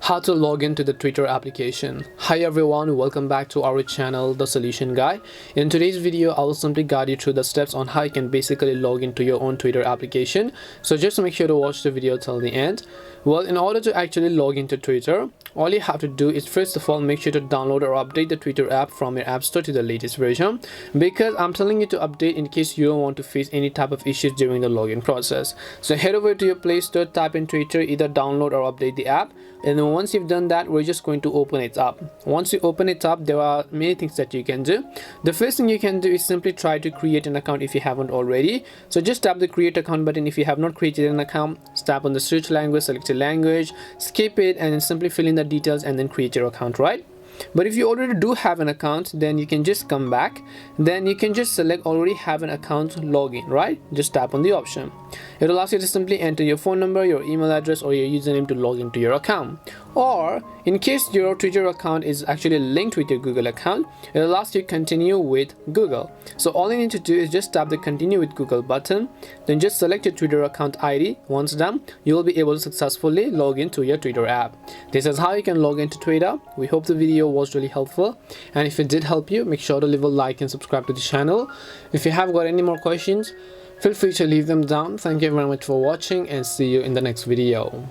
How to log into the Twitter application. Hi everyone, welcome back to our channel The Solution Guy. In today's video I will simply guide you through the steps on how you can basically log into your own Twitter application. So just make sure to watch the video till the end. Well, in order to actually log into Twitter, all you have to do is first of all make sure to download or update the Twitter app from your app store to the latest version, because I'm telling you to update in case you don't want to face any type of issues during the login process. So head over to your Play Store, type in Twitter, either download or update the app, and then once you've done that, we're just going to open it up. Once you open it up, there are many things that you can do. The first thing you can do is simply try to create an account if you haven't already. So just tap the create account button if you have not created an account. Tap on the search language, select a language, skip it, and then simply fill in the details and then create your account, right? But if you already do have an account, then you can just come back, then you can just select already have an account login, right? Just tap on the option. It will ask you to simply enter your phone number, your email address, or your username to log into your account. Or in case your Twitter account is actually linked with your Google account, it will ask you to continue with Google. So all you need to do is just tap the continue with Google button, then just select your Twitter account ID. Once done, you will be able to successfully log into your Twitter app. This is how you can log into Twitter. We hope the video was really helpful, and if it did help you, make sure to leave a like and subscribe to the channel. If you have got any more questions, feel free to leave them down. Thank you very much for watching, and see you in the next video.